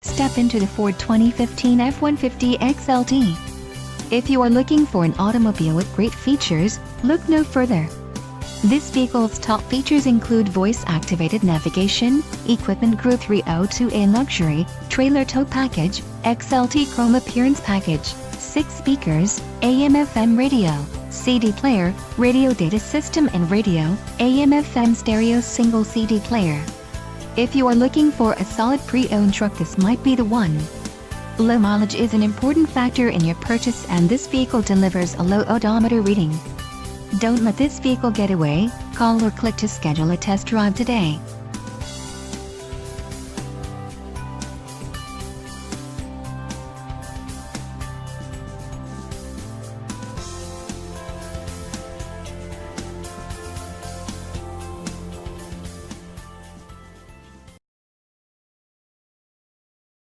Step into the Ford 2015 F-150 XLT. If you are looking for an automobile with great features, look no further. This vehicle's top features include voice-activated navigation, Equipment Group 302A Luxury, Trailer Tow Package, XLT Chrome Appearance Package, 6 speakers, AM/FM radio, CD player, radio data system and radio, AM/FM stereo single CD player. If you are looking for a solid pre-owned truck, this might be the one. Low mileage is an important factor in your purchase, and this vehicle delivers a low odometer reading. Don't let this vehicle get away. Call or click to schedule a test drive today.